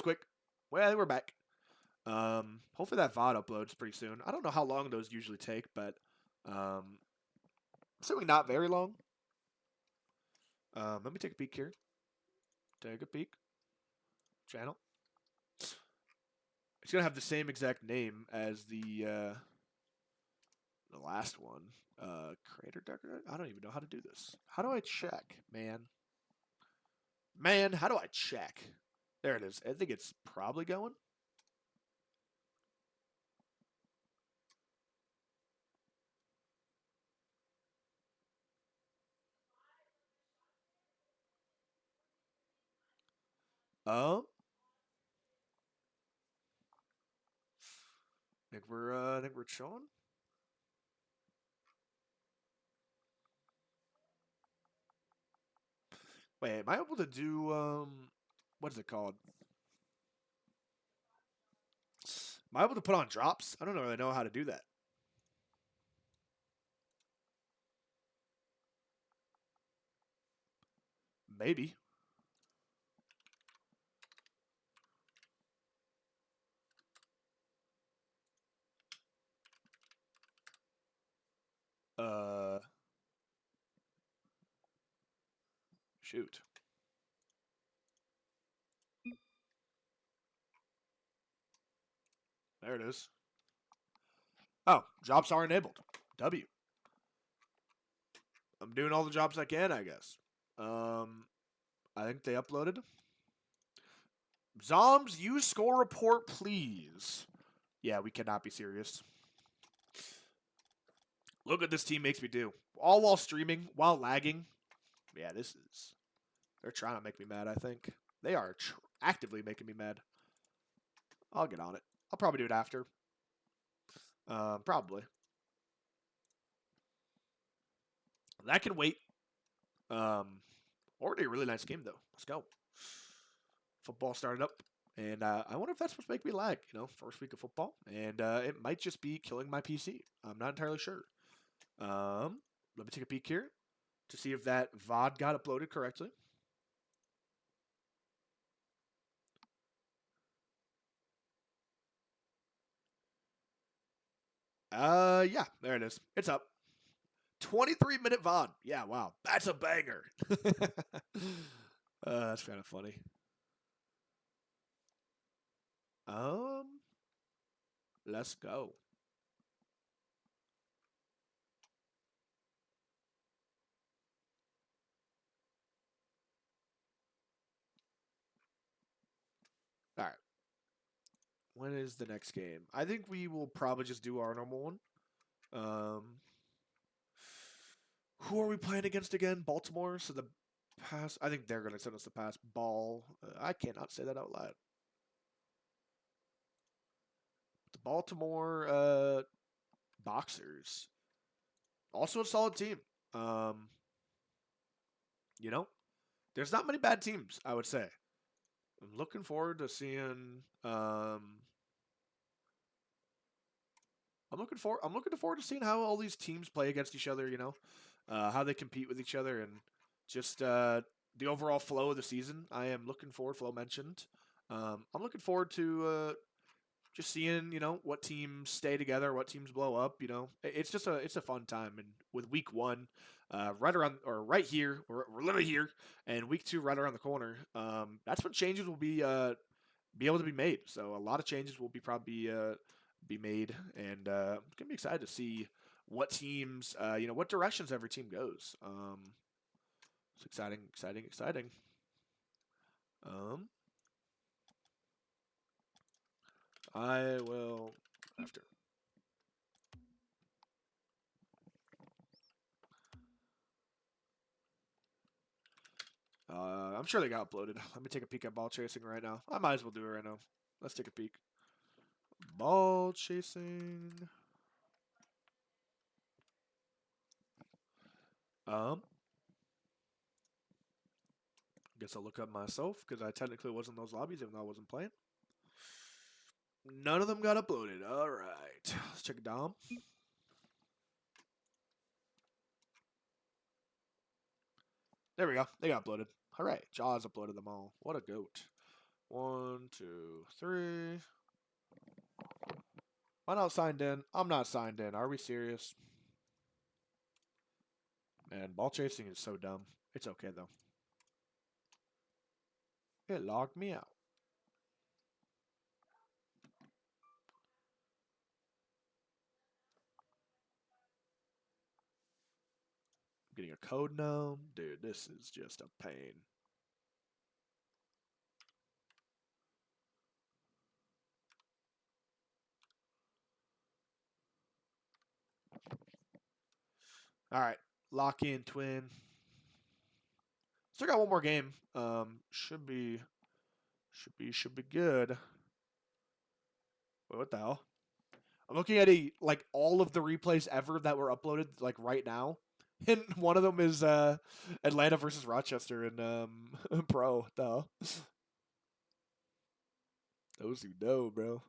quick. Well, we're back. Hopefully that VOD uploads pretty soon. I don't know how long those usually take, but assuming not very long. Let me take a peek here. Take a peek. Channel. It's gonna have the same exact name as the last one. Creator decorator. I don't even know how to do this. How do I check, man? Man, how do I check? There it is. I think it's probably going. Oh, I think we're chilling. Wait, am I able to do what is it called? Am I able to put on drops? I don't really know how to do that. Maybe. Uh, shoot. There it is. Oh, jobs are enabled. W. I'm doing all the jobs I can, I guess. I think they uploaded. Zombs, use score report, please. Yeah, we cannot be serious. Look what this team makes me do. All while streaming, while lagging. Yeah, this is... They're trying to make me mad, I think. They are actively making me mad. I'll get on it. I'll probably do it after. Probably. That can wait. Already a really nice game, though. Let's go. Football started up. And I wonder if that's supposed to make me lag, first week of football. And it might just be killing my PC. I'm not entirely sure. Let me take a peek here to see if that VOD got uploaded correctly. Yeah, there it is. It's up. 23-minute VOD. Yeah, wow. That's a banger. That's kind of funny. Let's go. All right. When is the next game? I think we will probably just do our normal one. Who are we playing against again? Baltimore. So the pass. I think they're going to send us the pass. BAL. I cannot say that out loud. The Baltimore Boxers. Also a solid team. Um, you know, there's not many bad teams, I would say. I'm looking forward to seeing. I'm looking forward to seeing how all these teams play against each other. How they compete with each other, and just the overall flow of the season. I am looking forward. Flo mentioned. I'm looking forward to just seeing what teams stay together, what teams blow up. It's just a fun time. And with week one, right here, we're literally here, and week two right around the corner. That's when changes will be able to be made. So a lot of changes will be made, and I'm gonna be excited to see what teams, what directions every team goes. It's exciting, exciting, exciting. Um, I will after. I'm sure they got uploaded. Let me take a peek at ball chasing right now. I might as well do it right now. Let's take a peek. Ball chasing. Um, guess I'll look up myself because I technically was in those lobbies even though I wasn't playing. None of them got uploaded. All right, let's check Dom. There we go. They got uploaded. All right, Jaws uploaded them all. What a goat. 1, 2, 3. Am I not signed in? I'm not signed in. Are we serious? Man, ball chasing is so dumb. It's okay, though. It logged me out. Getting a code now? Dude, this is just a pain. All right. Lock in, twin. Still got one more game. Should be good. Wait, what the hell? I'm looking at all of the replays ever that were uploaded like right now, and one of them is Atlanta versus Rochester in Pro. What the hell? Those who know, bro.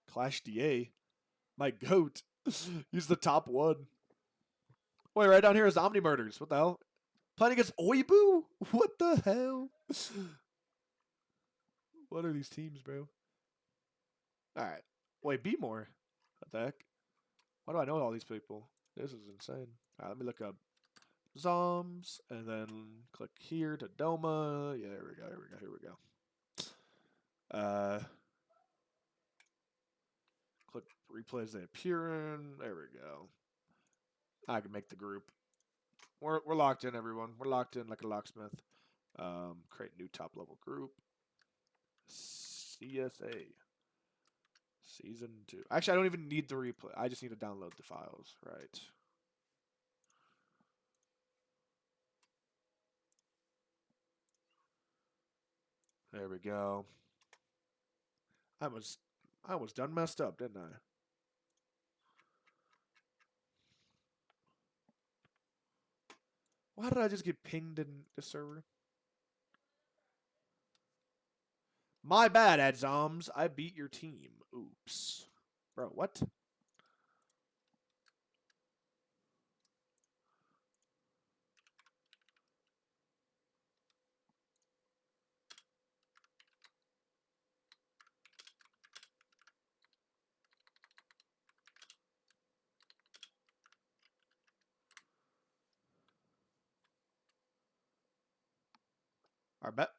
Clash DA, my goat. He's the top one. Wait, right down here is Omni Murders. What the hell? Playing against Oibu? What the hell? What are these teams, bro? All right. Wait, be more. What the heck? Why do I know all these people? This is insane. All right, let me look up Zombs and then click here to Doma. Yeah, here we go. Here we go. Here we go. Click replays they appear in. There we go. I can make the group. We're locked in, everyone. We're locked in like a locksmith. Create new top level group. CSA. Season 2. Actually, I don't even need the replay. I just need to download the files. Right. There we go. I was done messed up, didn't I? Why did I just get pinged in the server? My bad, Ed Zombs. I beat your team. Oops. Bro, what? I bet.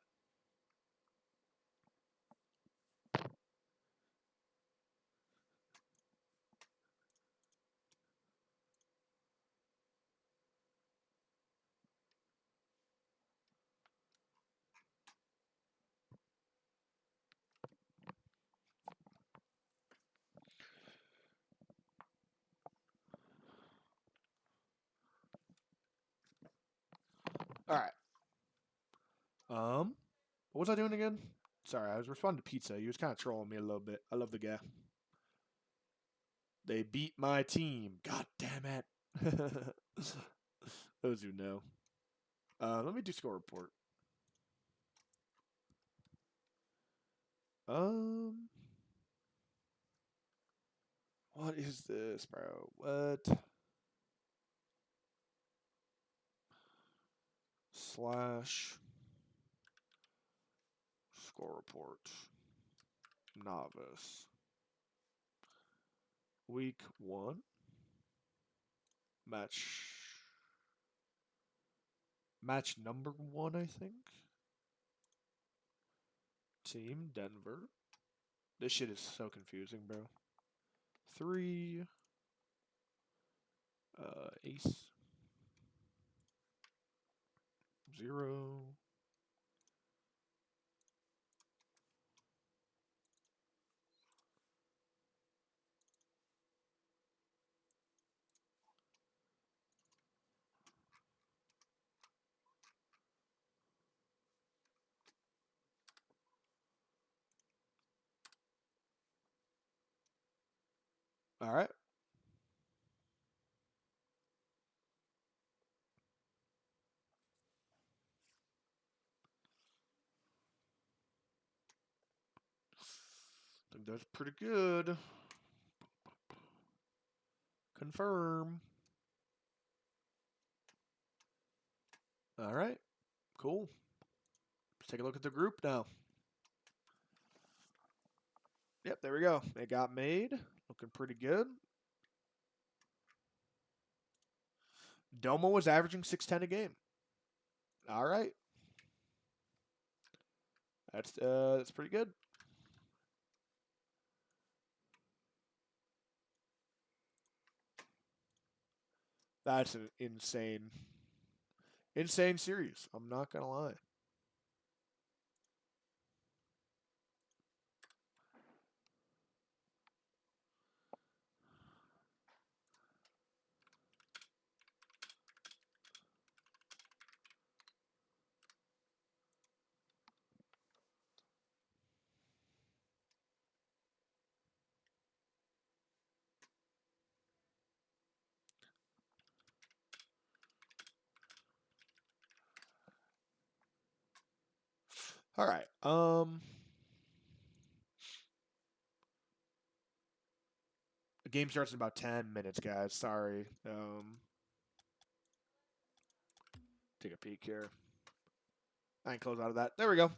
All right. What was I doing again? Sorry, I was responding to Pizza. He was kind of trolling me a little bit. I love the guy. They beat my team. God damn it. Those who know. Let me do score report. Um, what is this, bro? What? Slash score report. Novice. Week 1. Match number 1, I think. Team Denver. This shit is so confusing, bro. 3. Ace. 0. All right. I think that's pretty good. Confirm. All right. Cool. Let's take a look at the group now. Yep, there we go. It got made. Looking pretty good. Domo was averaging 610 a game. All right. That's pretty good. That's an insane series. I'm not gonna lie. All right. The game starts in about 10 minutes, guys. Sorry. Take a peek here. I can close out of that. There we go.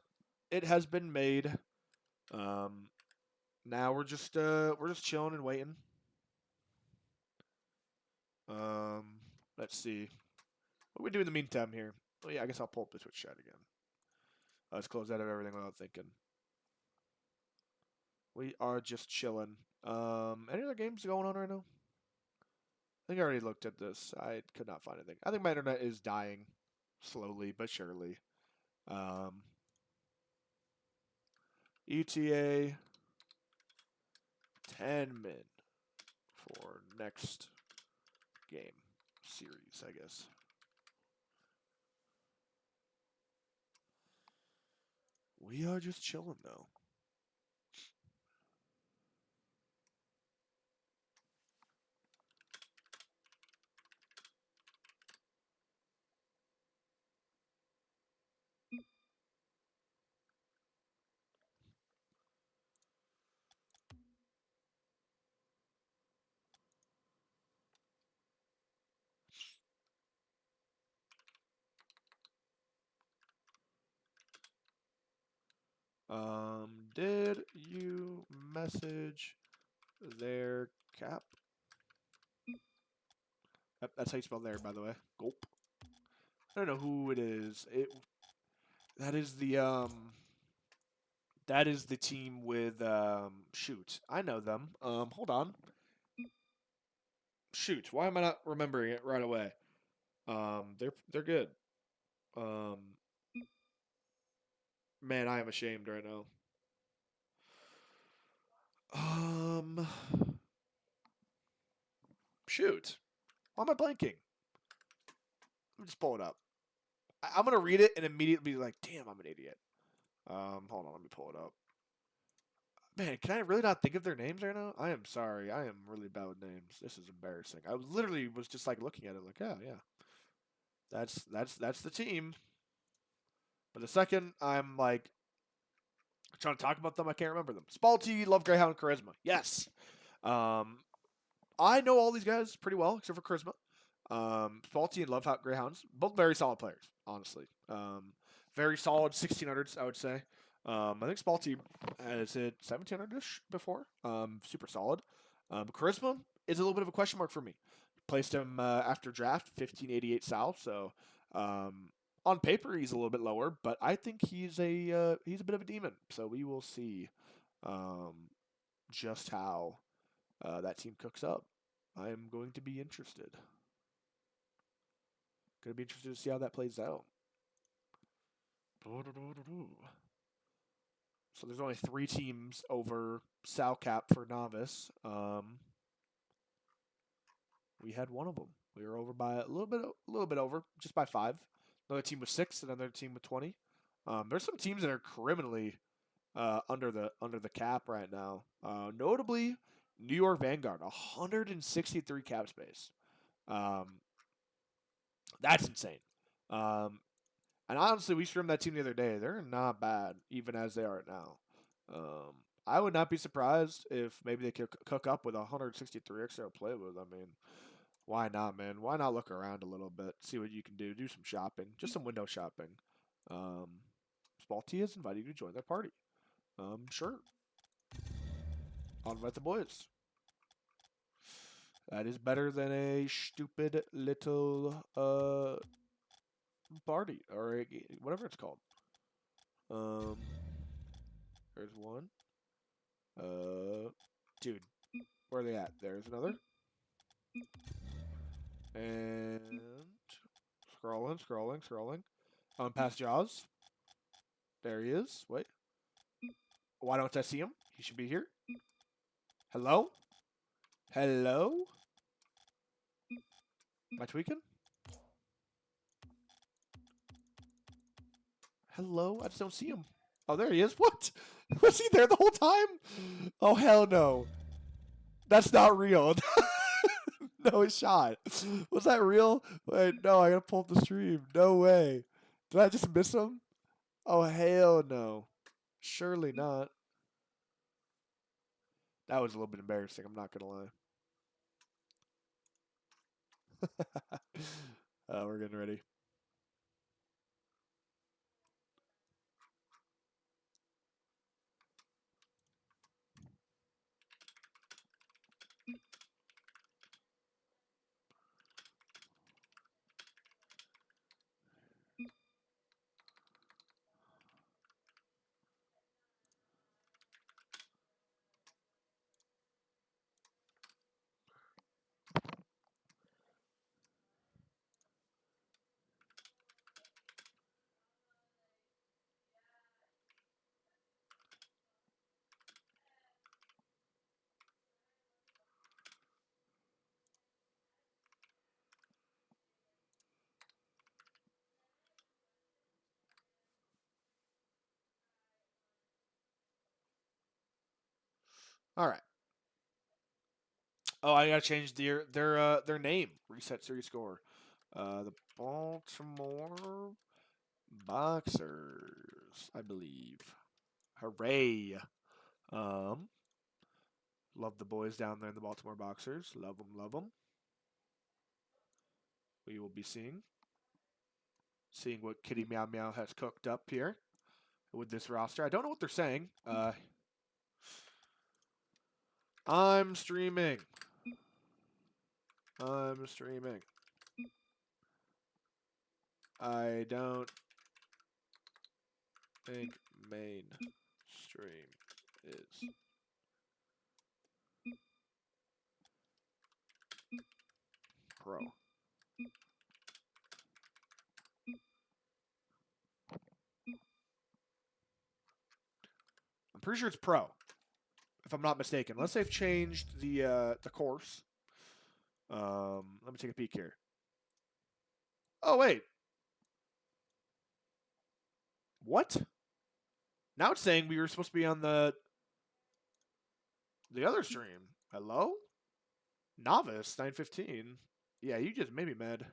It has been made. Um, now we're just chilling and waiting. Um, let's see. What do we do in the meantime here? Oh yeah, I guess I'll pull up the Twitch chat again. Let's close out of everything without thinking. We are just chilling. Any other games going on right now? I think I already looked at this. I could not find anything. I think my internet is dying slowly but surely. Um, ETA 10 min for next game series, I guess. We are just chilling though. Did you message their cap? Yep, that's how you spell there, by the way. Gulp. I don't know who it is. That is the team with shoot. I know them. Hold on. Shoot. Why am I not remembering it right away? They're good. Um, man, I am ashamed right now. Um, shoot. Why am I blanking? Let me just pull it up. I'm gonna read it and immediately be like, "Damn, I'm an idiot." Hold on, let me pull it up. Man, can I really not think of their names right now? I am sorry. I am really bad with names. This is embarrassing. I literally was just like looking at it, like, yeah. That's the team. But the second I'm like trying to talk about them, I can't remember them. Spalti, Love Greyhound, Charisma. Yes. Um, I know all these guys pretty well, except for Charisma. Spalti and Love Greyhounds, both very solid players, honestly. Very solid 1600s, I would say. I think Spalti has hit 1700 ish before. Super solid. Charisma is a little bit of a question mark for me. Placed him after draft, 1588 South. So on paper, he's a little bit lower, but I think he's a bit of a demon. So we will see just how that team cooks up. I am going to be interested. Going to be interested to see how that plays out. So there's only 3 teams over Sal Cap for Novice. We had one of them. We were over by a little bit over, just by 5. Another team with 6, another team with 20. There's some teams that are criminally under the cap right now. Notably, New York Vanguard, 163 cap space. That's insane. Um, and honestly, we streamed that team the other day. They're not bad, even as they are now. Um, I would not be surprised if maybe they could cook up with 163 extra to play with. I mean, why not, man? Why not look around a little bit, see what you can do, do some shopping, just some window shopping. Um, Spalti has invited you to join their party. Sure. I'll invite the boys. That is better than a stupid little party or whatever it's called. There's one. Dude, where are they at? There's another. And scrolling. Past Jaws. There he is. Wait. Why don't I see him? He should be here. Hello? Hello? Am I tweaking? Hello? I just don't see him. Oh, there he is. What? Was he there the whole time? Oh, hell no. That's not real. No shot. Was that real? Wait, no, I gotta pull up the stream. No way. Did I just miss him? Oh, hell no. Surely not. That was a little bit embarrassing, I'm not gonna lie. We're getting ready. All right. Oh, I gotta change their name. Reset series score. The Baltimore Boxers, I believe. Hooray! Um, love the boys down there in the Baltimore Boxers. Love them, love them. We will be seeing what Kitty Meow Meow has cooked up here with this roster. I don't know what they're saying. I'm streaming. I don't think main stream is pro. I'm pretty sure it's pro, if I'm not mistaken. Unless they've changed the course. Let me take a peek here. Oh wait, what? Now it's saying we were supposed to be on the other stream. Hello? Novice 915. Yeah, you just made me mad.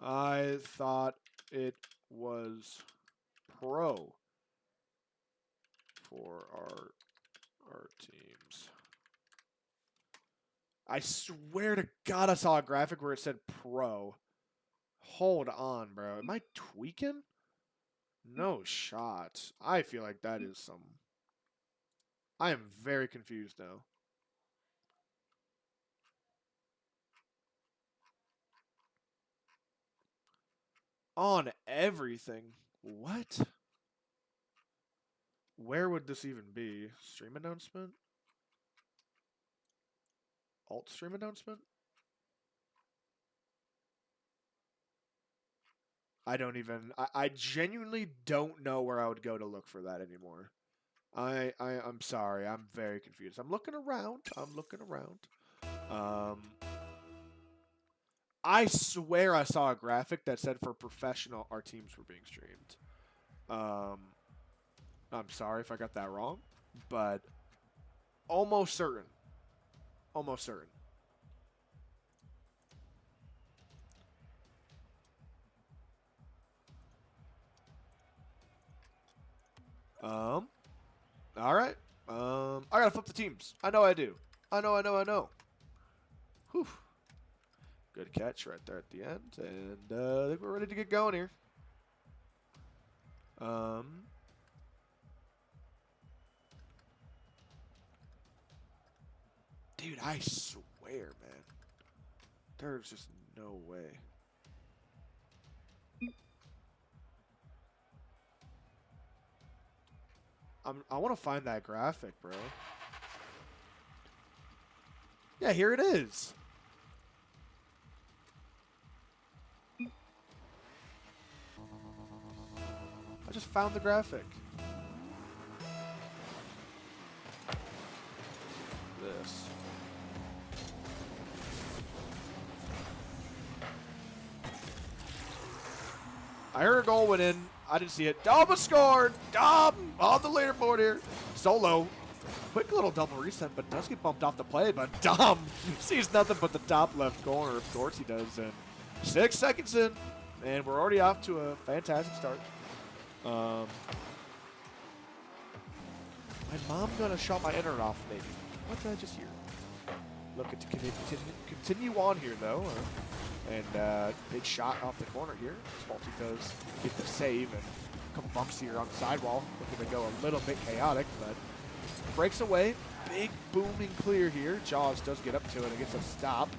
I thought it was pro for our teams. I swear to God, I saw a graphic where it said pro. Hold on, bro. Am I tweaking? No shot. I feel like that is some... I am very confused now. On everything. What? Where would this even be? Stream announcement? Alt stream announcement? I don't even... I genuinely don't know where I would go to look for that anymore. I'm sorry. I'm very confused. I'm looking around. I swear I saw a graphic that said for professional, our teams were being streamed. I'm sorry if I got that wrong, but almost certain. Almost certain. All right. I gotta flip the teams. I know I do. I know. Whew. Good catch right there at the end. And I think we're ready to get going here. Dude, I swear, man. There's just no way. I want to find that graphic, bro. Yeah, here it is. I just found the graphic. This. I heard a goal went in. I didn't see it. Dom scored. Dom on the leaderboard here. Solo. Quick little double reset, but does get bumped off the play. But Dom sees nothing but the top left corner. Of course he does. And 6 seconds in, and we're already off to a fantastic start. My mom gonna shut my internet off, maybe. What did I just hear? Looking to continue on here, though. And big shot off the corner here. Spalti does get the save, and a couple bumps here on the sidewall. Looking to go a little bit chaotic, but breaks away. Big booming clear here. Jaws does get up to it and gets a stop.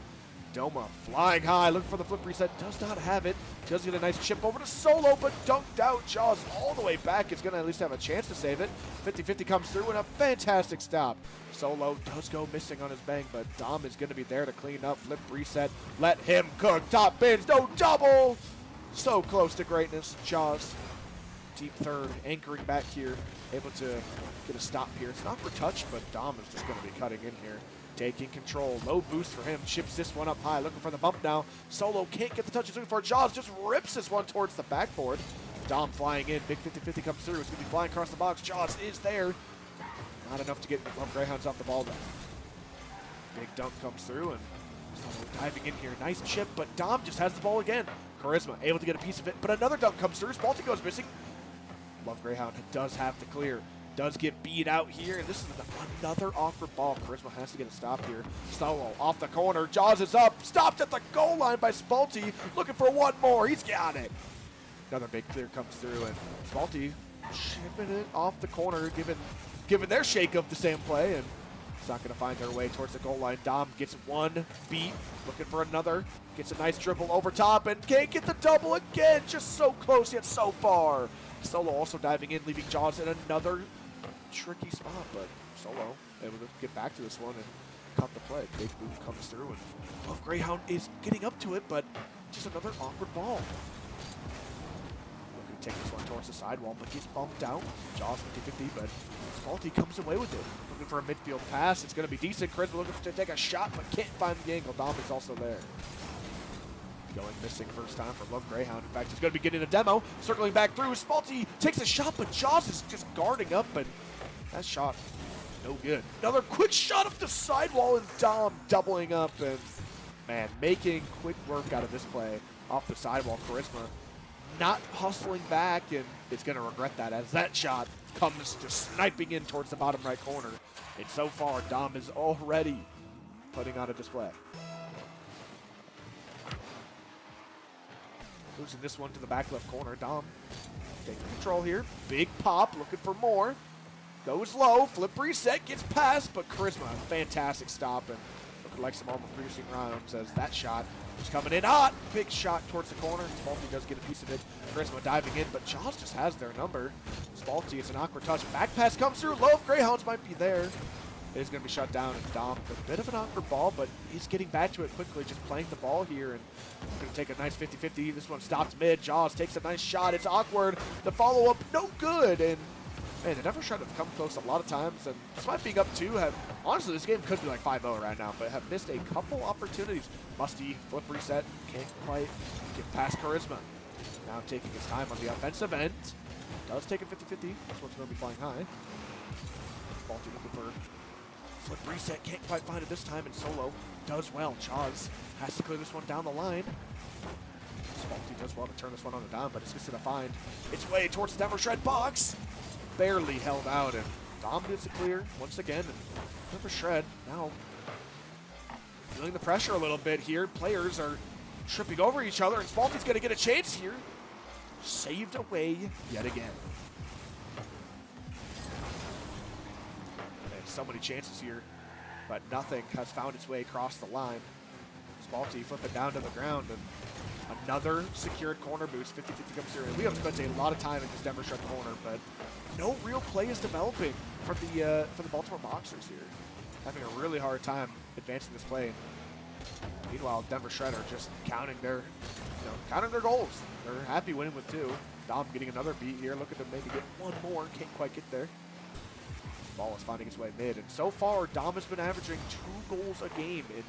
Doma flying high, looking for the flip reset. Does not have it. Does get a nice chip over to Solo, but dunked out. Jaws all the way back. Is going to at least have a chance to save it. 50-50 comes through and a fantastic stop. Solo does go missing on his bang, but Dom is going to be there to clean up. Flip reset. Let him cook. Top bins. No double. So close to greatness. Jaws, deep third, anchoring back here. Able to get a stop here. It's an awkward touch, but Dom is just going to be cutting in here. Taking control. Low boost for him. Chips this one up high. Looking for the bump now. Solo can't get the touch he's looking for. Jaws just rips this one towards the backboard. Dom flying in. Big 50-50 comes through. It's going to be flying across the box. Jaws is there. Not enough to get Love Greyhounds off the ball, though. Big dunk comes through, and Solo diving in here. Nice chip, but Dom just has the ball again. Charisma able to get a piece of it, but another dunk comes through. Spalti goes missing. Love Greyhound does have to clear. Does get beat out here, and this is another awkward ball. Charisma has to get a stop here. Solo off the corner. Jaws is up. Stopped at the goal line by Spalti. Looking for one more. He's got it. Another big clear comes through, and Spalti chipping it off the corner, giving their shake of the same play, and it's not going to find their way towards the goal line. Dom gets one beat. Looking for another. Gets a nice dribble over top, and can't get the double again. Just so close, yet so far. Solo also diving in, leaving Jaws in another tricky spot, but Solo able to get back to this one and cut the play. Big move comes through, and Love Greyhound is getting up to it, but just another awkward ball. Looking to take this one towards the sidewall, but gets bumped out. Jaws 50-50, but Spalti comes away with it. Looking for a midfield pass. It's going to be decent. Charisma looking to take a shot, but can't find the angle. Dom is also there. Going missing first time for Love Greyhound. In fact, he's going to be getting a demo. Circling back through. Spalti takes a shot, but Jaws is just guarding up, and that shot, no good. Another quick shot up the sidewall, and Dom doubling up, and man, making quick work out of this play off the sidewall. Charisma not hustling back, and it's going to regret that as that shot comes just sniping in towards the bottom right corner. And so far, Dom is already putting on a display. Losing this one to the back left corner. Dom taking control here. Big pop, looking for more. Goes low, flip reset, gets past, but Charisma, fantastic stop, and looking like some armor-producing rounds as that shot is coming in hot. Big shot towards the corner. Spalti does get a piece of it. Charisma diving in, but Jaws just has their number. Spalti, it's an awkward touch. Back pass comes through. Love Greyhounds might be there. It is going to be shut down, and Dom, a bit of an awkward ball, but he's getting back to it quickly, just playing the ball here, and going to take a nice 50-50. This one stops mid. Jaws takes a nice shot. It's awkward. The follow-up, no good, and man, the Never Shred have come close a lot of times, and despite being up 2, honestly, this game could be like 5-0 right now, but have missed a couple opportunities. Musty, flip reset, can't quite get past Charisma. Now taking his time on the offensive end. Does take a 50-50. This one's going to be flying high. Spalti looking for flip reset, can't quite find it this time, and Solo does well. Jaws has to clear this one down the line. Spalti does well to turn this one on a dime, but it's just going to find its way towards the Never Shred box. Barely held out, and Dom gets it clear once again, and Never Shred now feeling the pressure a little bit here. Players are tripping over each other, and Spalty's going to get a chance here. Saved away yet again. And so many chances here, but nothing has found its way across the line. Spalty flipping down to the ground, and another secured corner boost. 50-50 comes through, and we have spent a lot of time in this Denver Shred corner, but no real play is developing for the Baltimore Boxers here. Having a really hard time advancing this play. Meanwhile, Denver Shred are just counting their goals. They're happy winning with 2. Dom getting another beat here, looking to maybe get one more. Can't quite get there. Ball is finding its way mid, and so far, Dom has been averaging 2 goals a game in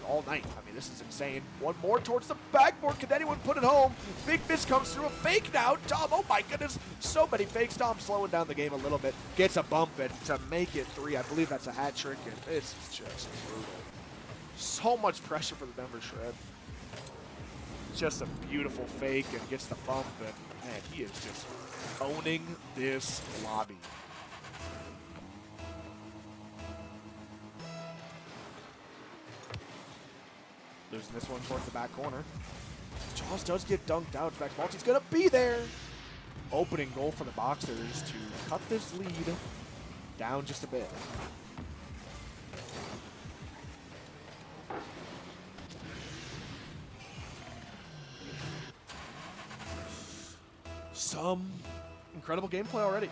all night. I mean, this is insane. One more towards the backboard. Can anyone put it home? Big miss comes through. A fake now. Dom, oh my goodness. So many fakes. Dom slowing down the game a little bit. Gets a bump and to make it 3. I believe that's a hat trick, and it's just brutal. So much pressure for the Denver Shred. Just a beautiful fake and gets the bump, and man, he is just owning this lobby. Losing this one towards the back corner. Jaws does get dunked out. In fact, Malty's going to be there. Opening goal for the Boxers to cut this lead down just a bit. Some incredible gameplay already.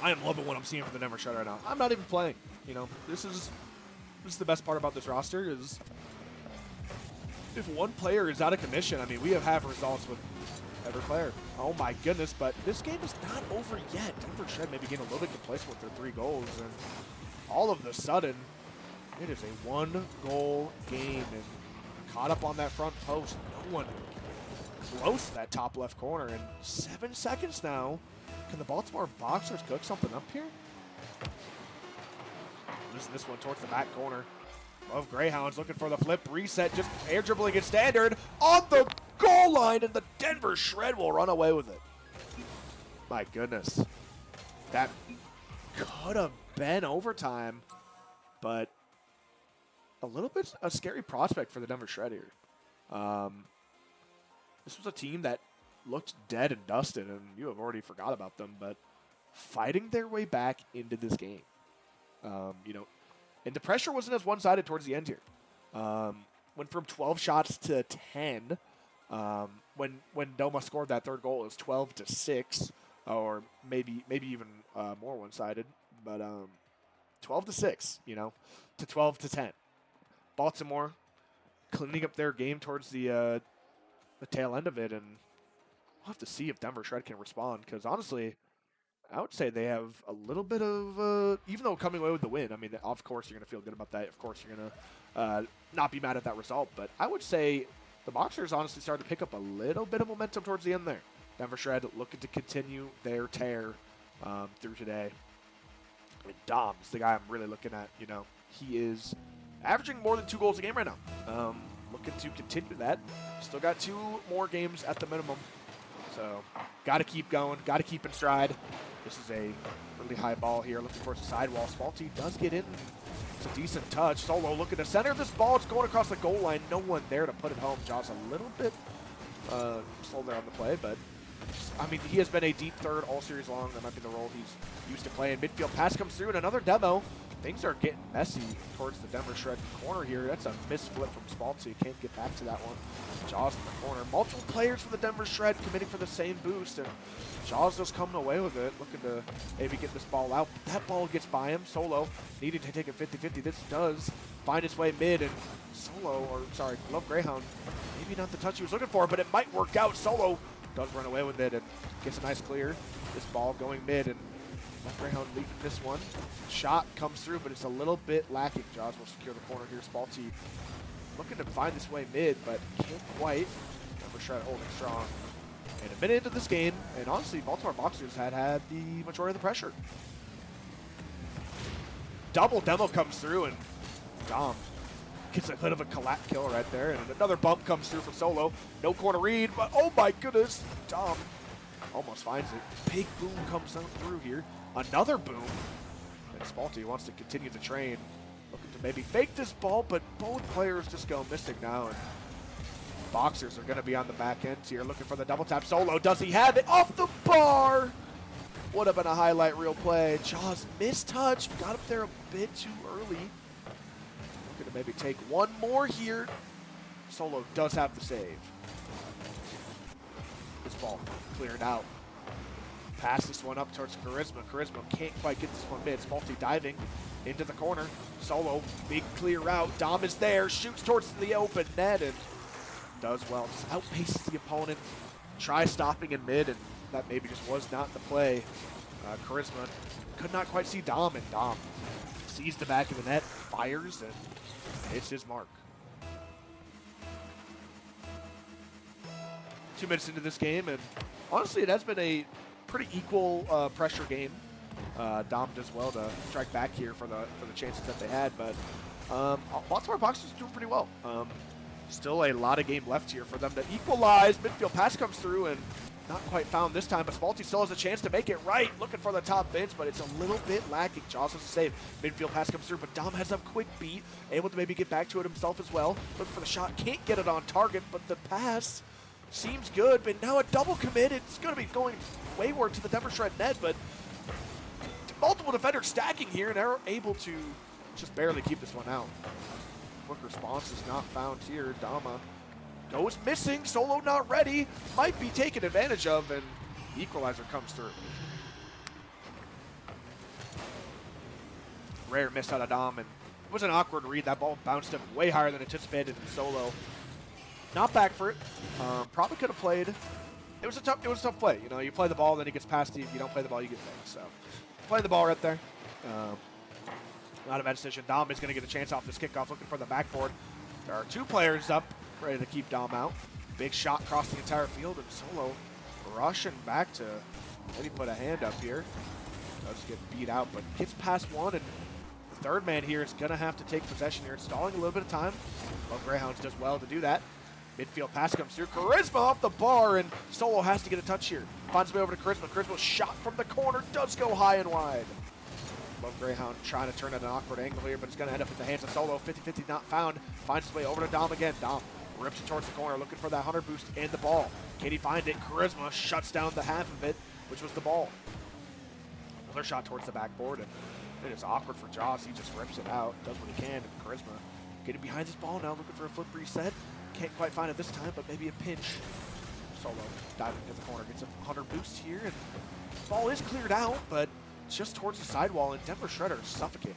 I am loving what I'm seeing for the Denver Shred right now. I'm not even playing. You know, this is the best part about this roster is if one player is out of commission, I mean, we have results with every player. Oh my goodness, but this game is not over yet. Denver Shred maybe getting a little bit complacent with their 3 goals, and all of a sudden, it is a 1-goal game, and caught up on that front post. No one close to that top left corner, and 7 seconds now. Can the Baltimore Boxers cook something up here? Losing this one towards the back corner of Greyhounds, looking for the flip reset, just air dribbling it standard on the goal line, and the Denver Shred will run away with it. My goodness. That could have been overtime, but a little bit a scary prospect for the Denver Shred here. This was a team that looked dead and dusted, and you have already forgot about them, but fighting their way back into this game. You know, and the pressure wasn't as one-sided towards the end here. Went from 12 shots to 10. When Doma scored that 3rd goal, it was 12-6, or maybe even more one-sided. But 12-6, you know, to 12-10. Baltimore cleaning up their game towards the tail end of it, and we'll have to see if Denver Shred can respond, because honestly, I would say they have a little bit of, even though coming away with the win, I mean, of course you're going to feel good about that. Of course you're going to not be mad at that result. But I would say the Boxers honestly started to pick up a little bit of momentum towards the end there. Denver Shred looking to continue their tear through today. And Dom's the guy I'm really looking at. You know, he is averaging more than 2 goals a game right now. Looking to continue that. Still got 2 more games at the minimum. So, got to keep going. Got to keep in stride. This is a really high ball here, looking towards the sidewall. Spalty does get in. It's a decent touch. Solo looking to center this ball. It's going across the goal line. No one there to put it home. Jaws a little bit slow there on the play, but I mean, he has been a deep third all series long. That might be the role he's used to playing. Midfield pass comes through, and another demo. Things are getting messy towards the Denver Shred corner here. That's a missed flip from Spalty. Can't get back to that one. Jaws in the corner. Multiple players for the Denver Shred committing for the same boost, and Jaws just coming away with it, looking to maybe get this ball out. That ball gets by him. Solo needing to take a 50-50. This does find its way mid, and Love Greyhound, maybe not the touch he was looking for, but it might work out. Solo does run away with it and gets a nice clear. This ball going mid, and Love Greyhound leading this one. Shot comes through, but it's a little bit lacking. Jaws will secure the corner here. Spalty looking to find this way mid, but can't quite. Denver Shred holding strong. And a minute into this game, and honestly, Baltimore Boxers had the majority of the pressure. Double demo comes through, and Dom gets a bit of a collapse kill right there, and another bump comes through from Solo. No corner read, but oh my goodness, Dom almost finds it. Big boom comes through here. Another boom. And Spalty wants to continue the train. Looking to maybe fake this ball, but both players just go missing now. And Boxers are going to be on the back end here looking for the double tap. Solo, does he have it? Off the bar! Would have been a highlight reel play. Jaws mistouch, got up there a bit too early. Looking to maybe take one more here. Solo does have the save. This ball cleared out. Pass this one up towards Charisma. Charisma can't quite get this one mid. It's multi-diving into the corner. Solo, big clear route. Dom is there, shoots towards the open net and does well. Just outpaces the opponent. Tries stopping in mid, and that maybe just was not the play. Charisma could not quite see Dom, and Dom sees the back of the net, fires, and hits his mark. 2 minutes into this game, and honestly, it has been a pretty equal pressure game. Dom does well to strike back here for the chances that they had, but Baltimore Boxers doing pretty well. Still a lot of game left here for them to equalize. Midfield pass comes through and not quite found this time, but Spalti still has a chance to make it right. Looking for the top bins, but it's a little bit lacking. Jaws has to save. Midfield pass comes through, but Dom has a quick beat, able to maybe get back to it himself as well. Looking for the shot, can't get it on target, but the pass seems good, but now a double commit. It's going to be going wayward to the Denver Shred net, but multiple defenders stacking here, and they're able to just barely keep this one out. Quick response is not found here. Dama goes missing. Solo not ready. Might be taken advantage of, and equalizer comes through. Rare miss out of Dom, and it was an awkward read. That ball bounced him way higher than anticipated, and Solo not back for it. Probably could have played. It was a tough play. You know, you play the ball, then it gets past you. If you don't play the ball, you get faked. So, play the ball right there. Not a bad decision. Dom is going to get a chance off this kickoff, looking for the backboard. There are 2 players up, ready to keep Dom out. Big shot across the entire field, and Solo rushing back to maybe put a hand up here. Does get beat out, but gets past one, and the third man here is going to have to take possession here, stalling a little bit of time. Love Greyhounds does well to do that. Midfield pass comes through. Charisma off the bar, and Solo has to get a touch here. Finds his way over to Charisma. Charisma shot from the corner, does go high and wide. Love Greyhound trying to turn at an awkward angle here, but it's going to end up at the hands of Solo. 50-50 not found. Finds his way over to Dom again. Dom rips it towards the corner, looking for that 100 boost and the ball. Can he find it? Charisma shuts down the half of it, which was the ball. Another shot towards the backboard, and it is awkward for Jaws. He just rips it out, does what he can, and Charisma getting behind his ball now, looking for a flip reset. Can't quite find it this time, but maybe a pinch. Solo diving into the corner, gets a 100 boost here, and the ball is cleared out, but just towards the sidewall, and Denver Shredder is suffocating.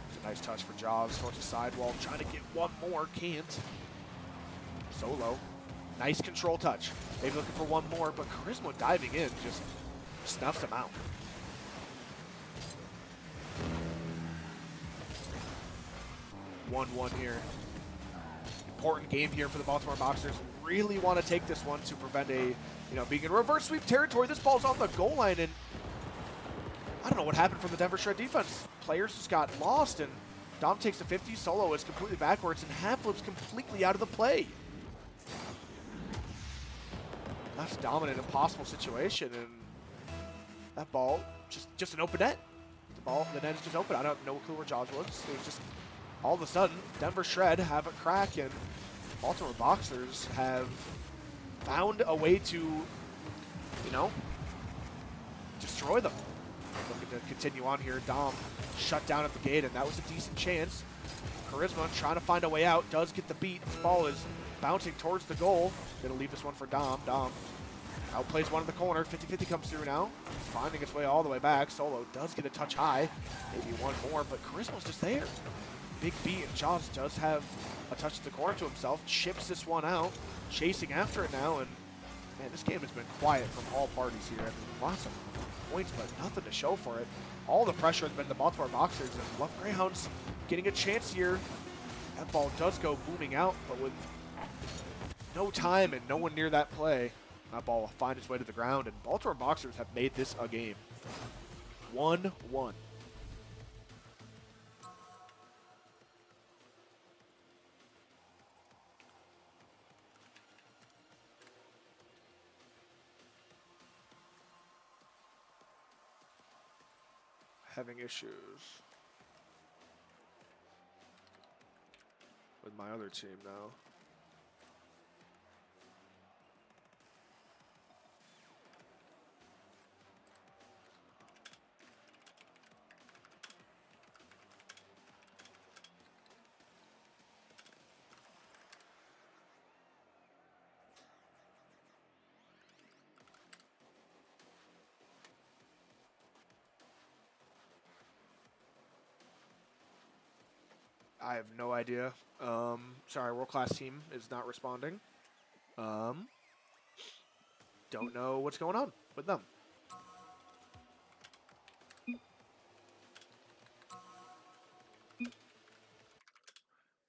It's a nice touch for Jaws towards the sidewall, trying to get one more, can't. Solo, nice control touch. Maybe looking for one more, but Charisma diving in just snuffs him out. One here. Important game here for the Baltimore Boxers. Really want to take this one to prevent a, being in reverse sweep territory. This ball's on the goal line, and I don't know what happened from the Denver Shred defense. Players just got lost, and Dom takes the 50. Solo is completely backwards, and half flips completely out of the play. That's dominant, impossible situation, and that ball, just an open net. The net is just open. I don't know what clue where Jaws was. It was just all of a sudden, Denver Shred have a crack, and Baltimore Boxers have found a way to, destroy them. Looking to continue on here. Dom shut down at the gate, and that was a decent chance. Charisma trying to find a way out, does get the beat. This ball is bouncing towards the goal. Gonna leave this one for Dom. Dom outplays one in the corner. 50-50 comes through now. Finding its way all the way back. Solo does get a touch high. Maybe one more, but Charisma's just there. Big beat, and Jaws does have a touch at the corner to himself. Chips this one out. Chasing after it now, and man, this game has been quiet from all parties here. I mean, lots of points, but nothing to show for it. All the pressure has been the Baltimore Boxers, and Love Greyhounds getting a chance here. That ball does go booming out, but with no time and no one near that play, that ball will find its way to the ground, and Baltimore Boxers have made this a game. 1-1. having issues with my other team now. I have no idea. Sorry, world class team is not responding. Don't know what's going on with them.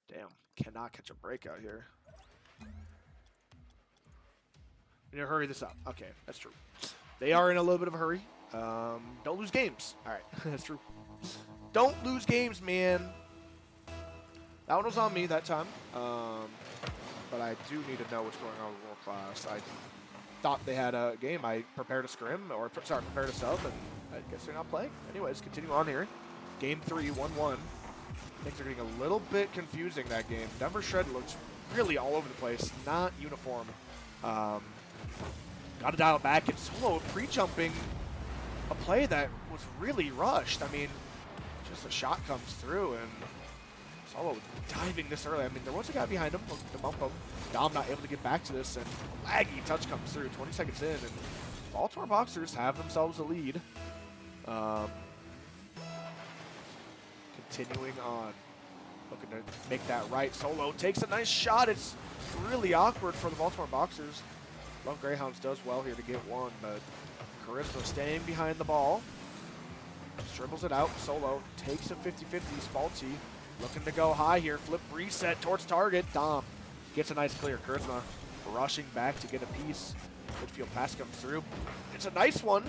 Damn, cannot catch a break out here. We need to hurry this up. Okay, that's true. They are in a little bit of a hurry. Don't lose games. All right, that's true. Don't lose games, man. That one was on me that time. But I do need to know what's going on with World Class. I thought they had a game. I prepared a scrim, or sorry, prepared a sub, and I guess they're not playing. Anyways, continue on here. Game 3, 1-1. Things are getting a little bit confusing that game. Denver Shred looks really all over the place, not uniform. Got to dial it back, and Solo pre-jumping a play that was really rushed. I mean, just a shot comes through, and Solo diving this early. I mean, there was a guy behind him looking to bump him. Dom not able to get back to this, and laggy touch comes through 20 seconds in, and Baltimore Boxers have themselves a lead. Continuing on, looking to make that right. Solo takes a nice shot. It's really awkward for the Baltimore Boxers. Love Greyhounds does well here to get one, but Charisma staying behind the ball. Just dribbles it out. Solo takes a 50-50. Spalti looking to go high here. Flip reset towards target. Dom gets a nice clear. Charisma rushing back to get a piece. Midfield pass comes through. It's a nice one.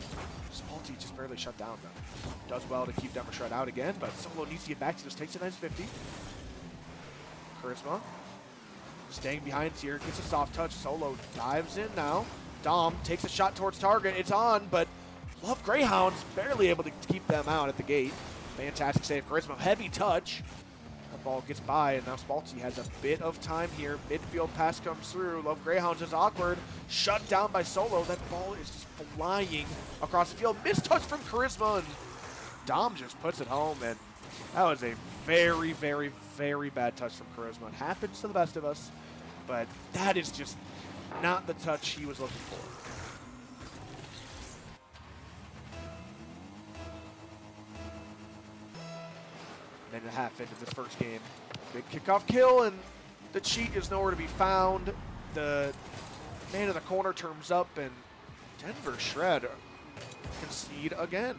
Spalti just barely shut down though. Does well to keep Denver Shred out again, but Solo needs to get back to this. Takes a nice 50. Charisma staying behind here. Gets a soft touch. Solo dives in now. Dom takes a shot towards target. It's on, but Love Greyhounds barely able to keep them out at the gate. Fantastic save. Charisma, heavy touch. The ball gets by, and now Spalti has a bit of time here. Midfield pass comes through. Love Greyhounds is awkward. Shut down by Solo. That ball is just flying across the field. Missed touch from Charisma, and Dom just puts it home, and that was a very, very, very bad touch from Charisma. It happens to the best of us, but that is just not the touch he was looking for. Minute and a half into this first game. Big kickoff kill, and the cheat is nowhere to be found. The man in the corner turns up, and Denver Shred concede again.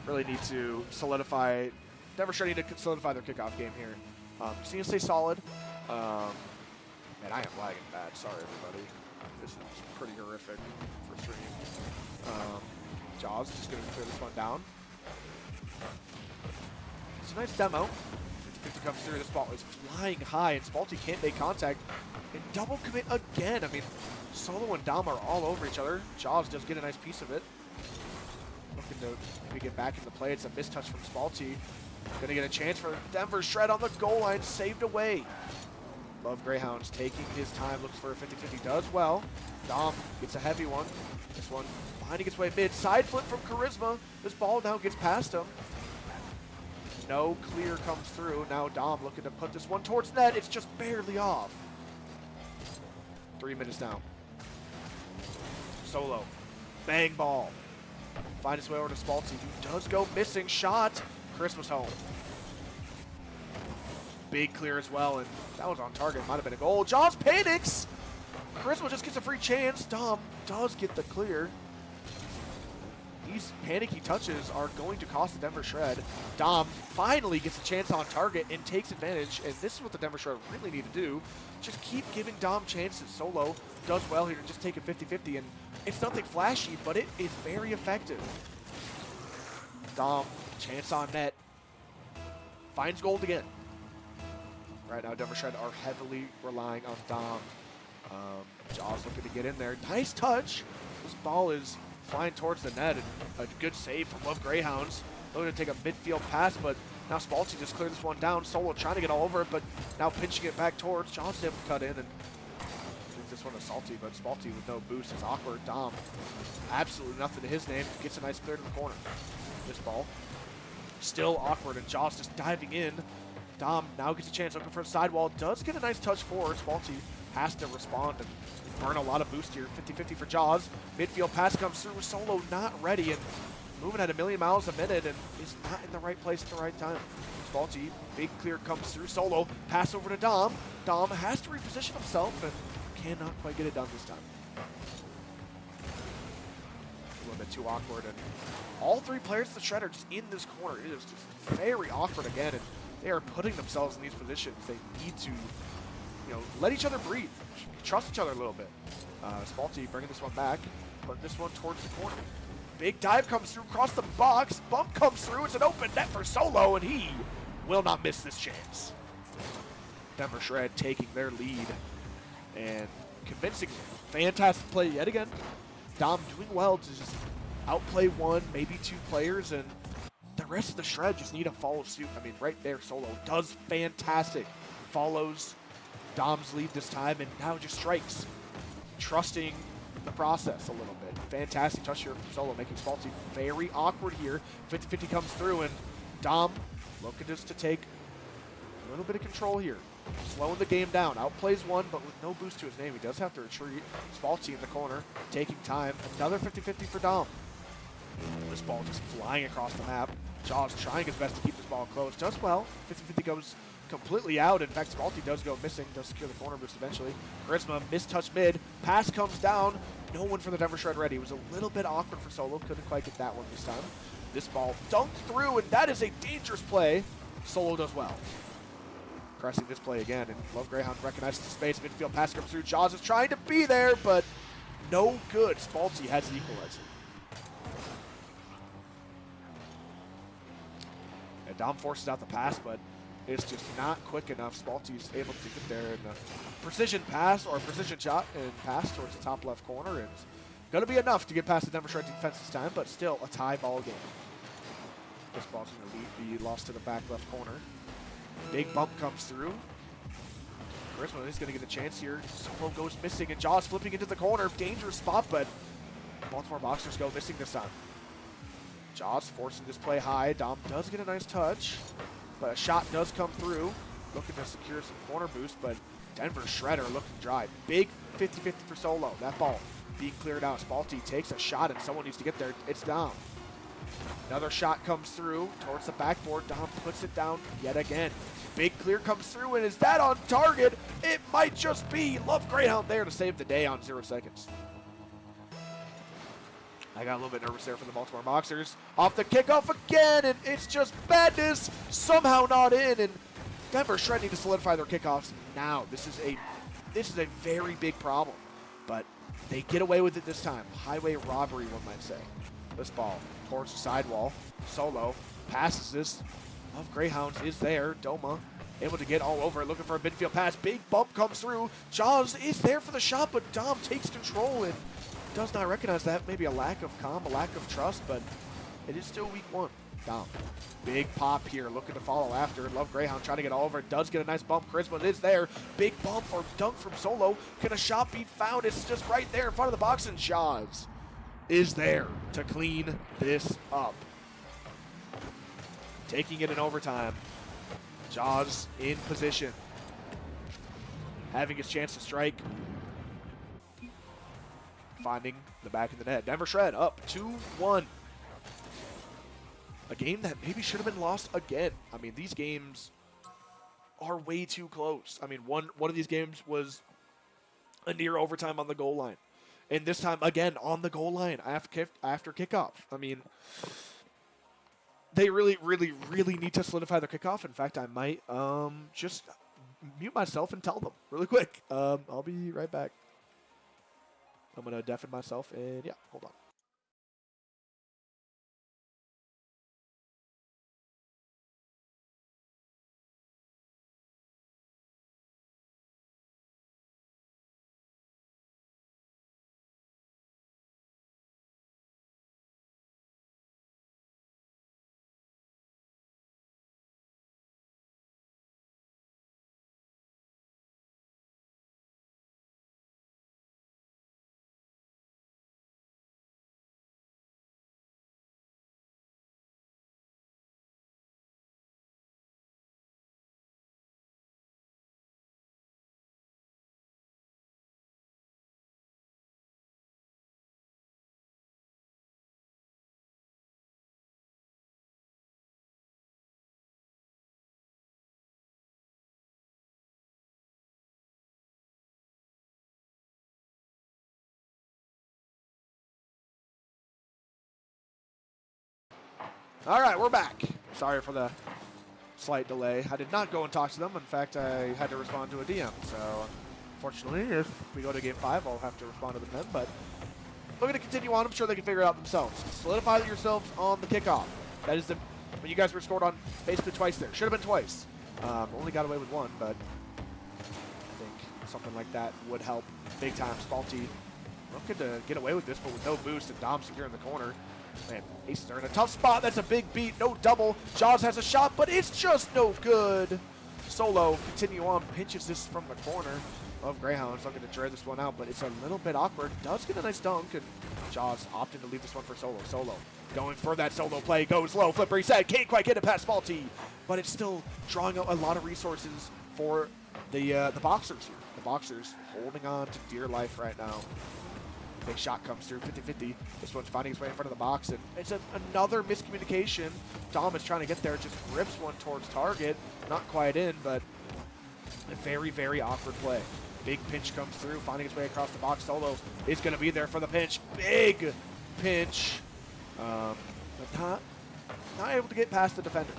Really need to solidify. Denver Shred need to solidify their kickoff game here. Just need to stay solid. Man, I am lagging bad. Sorry, everybody. This is pretty horrific for stream. Jaws just going to clear this one down. It's a nice demo. 50-50 comes through. This ball is flying high, and Spalti can't make contact. And double commit again. I mean, Solo and Dom are all over each other. Jaws does get a nice piece of it. Looking to maybe get back into play. It's a mistouch from Spalti. Going to get a chance for Denver Shred on the goal line. Saved away. Love Greyhounds taking his time. Looks for a 50-50. Does well. Dom gets a heavy one. This one finding its way mid. Side flip from Charisma. This ball now gets past him. No clear comes through. Now Dom looking to put this one towards net. It's just barely off. 3 minutes down. Solo. Bang ball. Find his way over to Spalti, who does go missing. Shot. Charisma's home. Big clear as well, and that was on target. Might have been a goal. Jaws panics. Charisma just gets a free chance. Dom does get the clear. These panicky touches are going to cost the Denver Shred. Dom finally gets a chance on target and takes advantage, and this is what the Denver Shred really need to do. Just keep giving Dom chances. Solo does well here to just take a 50-50, and it's nothing flashy, but it is very effective. Dom, chance on net. Finds gold again. Right now, Denver Shred are heavily relying on Dom. Jaws looking to get in there. Nice touch. This ball is flying towards the net, and a good save from Love Greyhounds. Looking to take a midfield pass, but now Spalti just cleared this one down. Solo trying to get all over it, but now pinching it back towards. John's able to cut in, and I think this one is Salty, but Spalti with no boost is awkward. Dom, absolutely nothing to his name, gets a nice clear to the corner. This ball, still awkward, and Jaws just diving in. Dom now gets a chance looking for a sidewall. Does get a nice touch forward. Spalti has to respond and burn a lot of boost here. 50-50 for Jaws. Midfield pass comes through. Solo not ready and moving at a million miles a minute and is not in the right place at the right time. Spalti, big clear comes through. Solo, pass over to Dom. Dom has to reposition himself and cannot quite get it done this time. A little bit too awkward, and all three players of the Shred are just in this corner. It is just very awkward again, and they are putting themselves in these positions. They need to, let each other breathe. Trust each other a little bit. Spalti bringing this one back, putting this one towards the corner. Big dive comes through across the box. Bump comes through. It's an open net for Solo, and he will not miss this chance. Denver Shred taking their lead, and convincing, fantastic play yet again. Dom doing well to just outplay one, maybe two players, and the rest of the Shred just need to follow suit. I mean, right there, Solo does fantastic. Follows Dom's lead this time, and now just strikes. Trusting the process a little bit. Fantastic touch here from Solo, making Spalti very awkward here. 50-50 comes through, and Dom looking just to take a little bit of control here. Slowing the game down. Outplays one, but with no boost to his name. He does have to retreat. Spalti in the corner, taking time. Another 50-50 for Dom. This ball just flying across the map. Jaws trying his best to keep this ball close. Does well. 50-50 goes completely out. In fact, Spalti does go missing. Does secure the corner boost eventually. Charisma, mistouch mid. Pass comes down. No one for the Denver Shred ready. It was a little bit awkward for Solo. Couldn't quite get that one this time. This ball dunked through, and that is a dangerous play. Solo does well. Pressing this play again, and Love Greyhound recognizes the space. Midfield pass comes through. Jaws is trying to be there, but no good. Spalti has the equalizer. And Dom forces out the pass, but it's just not quick enough. Spalti is able to get there in a precision pass or a precision shot and pass towards the top left corner. It's going to be enough to get past the Denver Shred defense this time, but still a tie ball game. This ball's going to be lost to the back left corner. Big bump comes through. Charisma is going to get a chance here. Solo goes missing, and Jaws flipping into the corner. Dangerous spot, but Baltimore Boxers go missing this time. Jaws forcing this play high. Dom does get a nice touch, but a shot does come through. Looking to secure some corner boost, but Denver Shredder looking dry. Big 50-50 for Solo. That ball being cleared out. Spalti takes a shot, and someone needs to get there. It's Dom. Another shot comes through towards the backboard. Dom puts it down yet again. Big clear comes through, and is that on target? It might just be. Love Greyhound there to save the day on 0 seconds. I got a little bit nervous there for the Baltimore Boxers. Off the kickoff again, and it's just madness. Somehow not in, and Denver Shred need to solidify their kickoffs now. This is a very big problem, but they get away with it this time. Highway robbery, one might say. This ball towards the sidewall. Solo passes this. Love Greyhounds is there. Doma able to get all over it, looking for a midfield pass. Big bump comes through. Jaws is there for the shot, but Dom takes control and does not recognize that. Maybe a lack of calm, a lack of trust, but it is still week one. Dom, big pop here, looking to follow after. Love Greyhound trying to get all over it. Does get a nice bump. Charisma is there. Big bump or dunk from Solo. Can a shot be found? It's just right there in front of the box, and Jaws is there to clean this up. Taking it in overtime. Jaws in position. Having his chance to strike. Finding the back of the net. Denver Shred up 2-1. A game that maybe should have been lost again. I mean, these games are way too close. I mean, one of these games was a near overtime on the goal line. And this time, again, on the goal line after kickoff. I mean, they really, really, really need to solidify their kickoff. In fact, I might just mute myself and tell them really quick. I'll be right back. I'm going to deafen myself, and yeah, hold on. All right, we're back. Sorry for the slight delay. I did not go and talk to them. In fact, I had to respond to a DM. So, unfortunately, if we go to Game 5, I'll have to respond to them then. But we're going to continue on. I'm sure they can figure it out themselves. Solidify yourselves on the kickoff. That is when you guys were scored on basically twice there. Should have been twice. Only got away with one, but I think something like that would help big time. Spalti looking to get away with this, but with no boost, and Dom secure in the corner. Man, Aces are in a tough spot. That's a big beat. No double. Jaws has a shot, but it's just no good. Solo continue on. Pinches this from the corner of Greyhounds. Looking to dread this one out, but it's a little bit awkward. Does get a nice dunk, and Jaws opting to leave this one for Solo. Solo going for that solo play. Goes low. Flip reset. Can't quite get it past Spalti, but it's still drawing out a lot of resources for the Boxers here. The Boxers holding on to dear life right now. Big shot comes through, 50-50. This one's finding its way in front of the box, and it's another miscommunication. Dom is trying to get there, just rips one towards target. Not quite in, but a very, very awkward play. Big pinch comes through, finding its way across the box. Solo is going to be there for the pinch. Big pinch, but not able to get past the defender.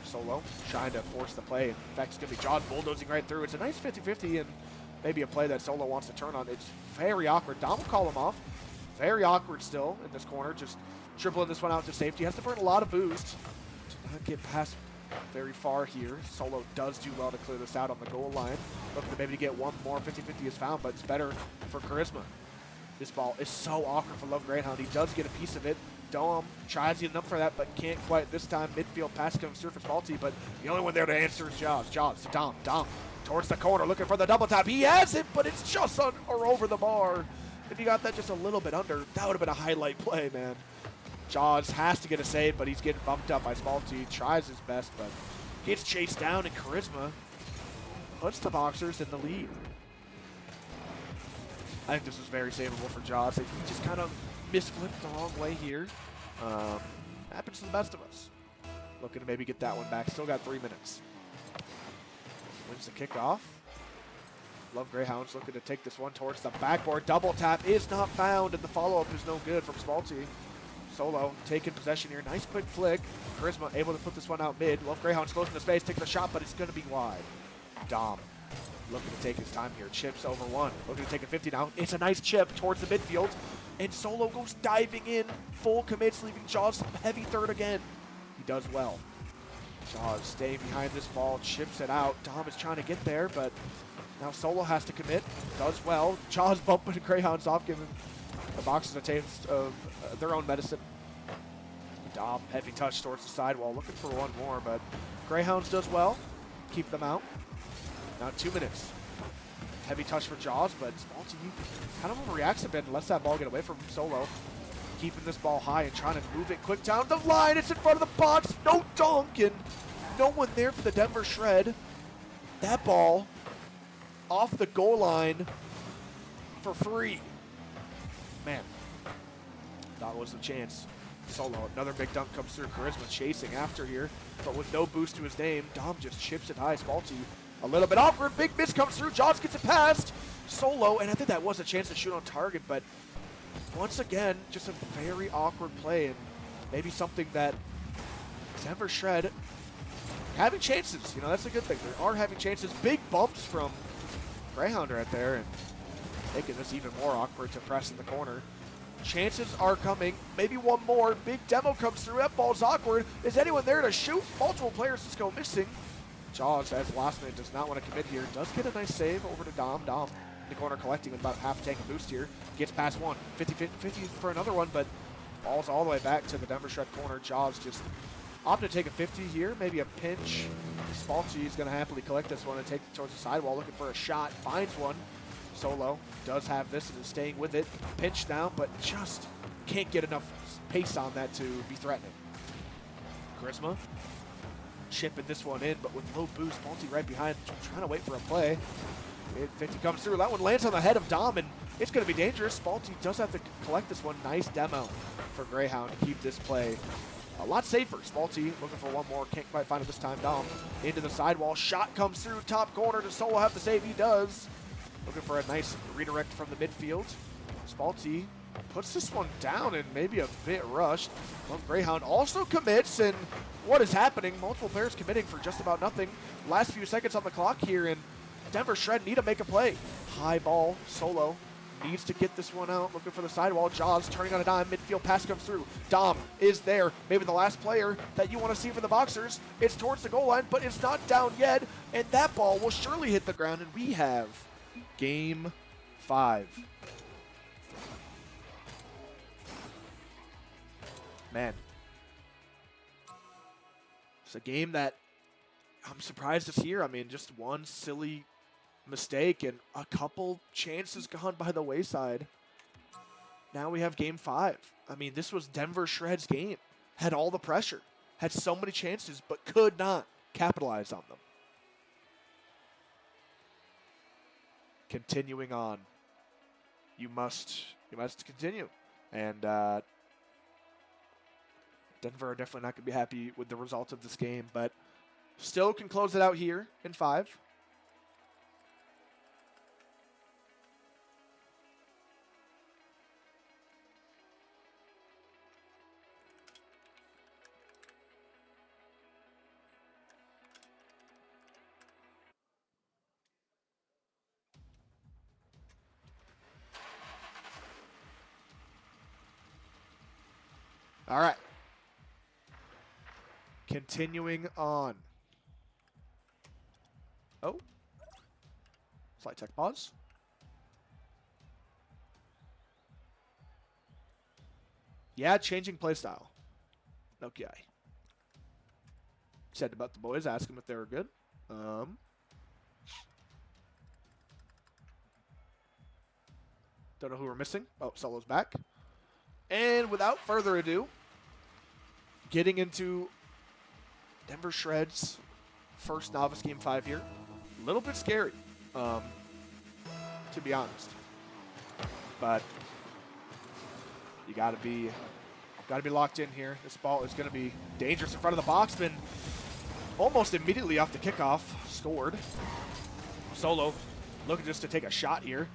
Solo trying to force the play. In fact, it's going to be Jaws bulldozing right through. It's a nice 50-50, and maybe a play that Solo wants to turn on. It's very awkward. Dom will call him off. Very awkward still in this corner. Just dribbling this one out to safety. Has to burn a lot of boost to not get past very far here. Solo does do well to clear this out on the goal line. Looking to maybe get one more. 50-50 is found, but it's better for Charisma. This ball is so awkward for Love Greyhound. He does get a piece of it. Dom tries to get enough for that, but can't quite this time. Midfield pass comes through for Spalti, but the only one there to answer is Jaws. Jaws to Dom. Dom towards the corner, looking for the double tap. He has it, but it's just on or over the bar. If he got that just a little bit under, that would have been a highlight play, man. Jaws has to get a save, but he's getting bumped up by Spalti. Tries his best, but gets chased down, and Charisma puts the Boxers in the lead. I think this was very savable for Jaws. He just kind of misflipped the wrong way here. Happens to the best of us. Looking to maybe get that one back. Still got 3 minutes. Wins the kickoff. Love Greyhounds looking to take this one towards the backboard. Double tap is not found, and the follow-up is no good from Spalti. Solo taking possession here. Nice quick flick. Charisma able to put this one out mid. Love Greyhounds closing the space, taking the shot, but it's going to be wide. Dom looking to take his time here. Chips over one. Looking to take a 50 now. It's a nice chip towards the midfield, and Solo goes diving in. Full commits, leaving Jaws heavy third again. He does well. Jaws staying behind this ball, chips it out. Dom is trying to get there, but now Solo has to commit. Does well. Jaws bumping Greyhounds off, giving the Boxers a taste of their own medicine. Dom, heavy touch towards the sidewall, looking for one more, but Greyhounds does well. Keep them out. Now 2 minutes. Heavy touch for Jaws, but Spalti kind of overreacts a bit and lets that ball get away from Solo. Keeping this ball high and trying to move it quick down the line. It's in front of the box. No dunk, and no one there for the Denver Shred. That ball off the goal line for free. Man, thought was a chance. Solo, another big dunk comes through. Charisma chasing after here, but with no boost to his name. Dom just chips it high. Spalti a little bit awkward. Big miss comes through. Jaws gets it past Solo, and I think that was a chance to shoot on target, but once again, just a very awkward play, and maybe something that Denver Shred having chances. You know, that's a good thing. They are having chances. Big bumps from Greyhound right there, and making this even more awkward to press in the corner. Chances are coming. Maybe one more. Big demo comes through. That ball's awkward. Is anyone there to shoot? Multiple players just go missing. Jaws, as last minute, does not want to commit here. Does get a nice save over to Dom. Dom in the corner collecting with about half a tank of boost here. Gets past one. 50-50 for another one, but ball's all the way back to the Denver Shred corner. Jaws just opting to take a 50 here. Maybe a pinch. Spalti is going to happily collect this one and take it towards the sidewall, looking for a shot. Finds one. Solo does have this and is staying with it. Pinch down, but just can't get enough pace on that to be threatening. Charisma chipping this one in, but with low boost. Spalti right behind, trying to wait for a play. 50 comes through. That one lands on the head of Dom, and it's going to be dangerous. Spalti does have to collect this one. Nice demo for Greyhound to keep this play a lot safer. Spalti looking for one more. Can't quite find it this time. Dom into the sidewall. Shot comes through. Top corner. Does Solo have the save? He does. Looking for a nice redirect from the midfield. Spalti puts this one down and maybe a bit rushed. Well, Greyhound also commits, and what is happening? Multiple players committing for just about nothing. Last few seconds on the clock here, and Denver Shred need to make a play. High ball, Solo needs to get this one out, looking for the sidewall. Jaws turning on a dime, midfield pass comes through. Dom is there, maybe the last player that you want to see for the Boxers. It's towards the goal line, but it's not down yet, and that ball will surely hit the ground, and we have Game 5. Man, it's a game that I'm surprised is here. I mean, just one silly mistake and a couple chances gone by the wayside. Now we have Game 5. I mean, this was Denver Shred's game. Had all the pressure, had so many chances, but could not capitalize on them. Continuing on. You must continue. And Denver are definitely not going to be happy with the results of this game, but still can close it out here in 5. All right. Continuing on. Oh. Slight tech pause. Yeah, changing playstyle. Okay. Said about the boys, ask them if they were good. Don't know who we're missing. Oh, Solo's back. And without further ado, getting into Denver Shred's first Novice Game 5 here. A little bit scary, to be honest. But you gotta be locked in here. This ball is gonna be dangerous in front of the boxman. Almost immediately off the kickoff, scored. Solo looking just to take a shot here.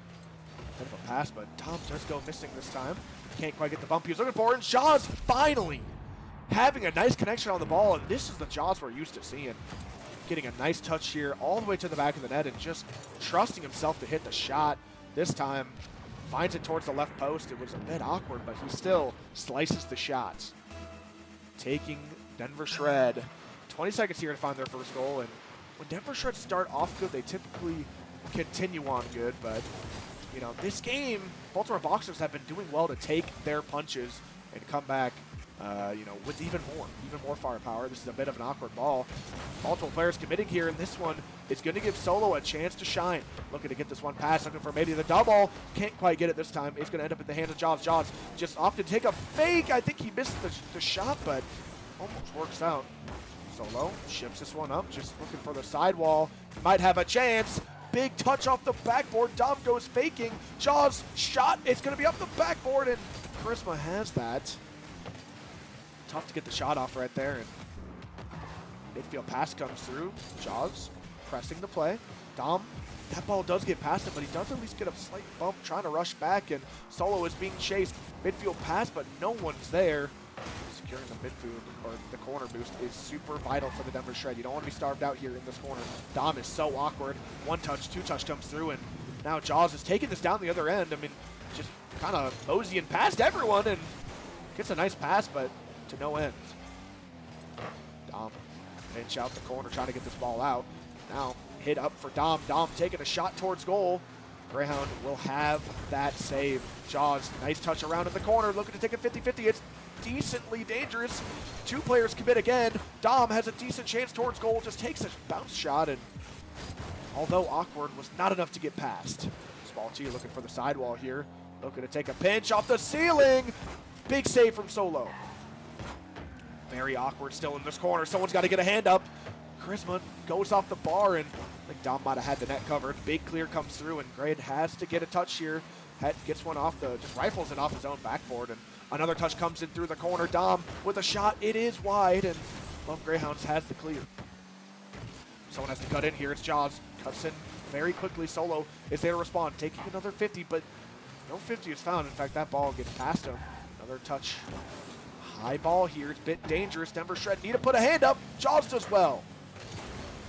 Bit of a pass, but Tom does go missing this time. Can't quite get the bump he was looking for, and Jaws finally having a nice connection on the ball, and this is the Jaws we're used to seeing. Getting a nice touch here all the way to the back of the net and just trusting himself to hit the shot. This time, finds it towards the left post. It was a bit awkward, but he still slices the shots. Taking Denver Shred 20 seconds here to find their first goal, and when Denver Shred start off good, they typically continue on good, but you know, this game, Baltimore Boxers have been doing well to take their punches and come back, you know, with even more firepower. This is a bit of an awkward ball. Multiple players committing here, and this one is going to give Solo a chance to shine. Looking to get this one pass, looking for maybe the double. Can't quite get it this time. It's going to end up in the hands of Jaws. Jaws just opted to take a fake. I think he missed the shot, but almost works out. Solo ships this one up, just looking for the sidewall. Might have a chance. Big touch off the backboard. Dom goes faking. Jaws shot. It's going to be up the backboard, and Charisma has that. Tough to get the shot off right there. And midfield pass comes through. Jaws pressing the play. Dom, that ball does get past him, but he does at least get a slight bump trying to rush back, and Solo is being chased. Midfield pass, but no one's there. Securing the midfield or the corner boost is super vital for the Denver Shred. You don't want to be starved out here in this corner. Dom is so awkward. One touch, two touch comes through, and now Jaws is taking this down the other end. I mean, just kind of moseying past everyone and gets a nice pass, but to no end. Dom pinch out the corner, trying to get this ball out. Now hit up for Dom. Dom taking a shot towards goal. Greyhound will have that save. Jaws, nice touch around in the corner, looking to take a 50-50. It's decently dangerous. Two players commit again. Dom has a decent chance towards goal, just takes a bounce shot, and although awkward, was not enough to get past. Spalchi looking for the sidewall here, looking to take a pinch off the ceiling. Big save from Solo. Very awkward still in this corner. Someone's got to get a hand up. Charisma goes off the bar, and I think Dom might have had the net covered. Big clear comes through, and Grade has to get a touch here. Gets one off just rifles it off his own backboard, and another touch comes in through the corner. Dom with a shot. It is wide, and Love Greyhounds has the clear. Someone has to cut in here. It's Jaws. Cuts in very quickly. Solo is there to respond, taking another 50, but No 50 is found. In fact, that ball gets past him. Another touch. High ball here. It's a bit dangerous. Denver Shred need to put a hand up. Jaws does well.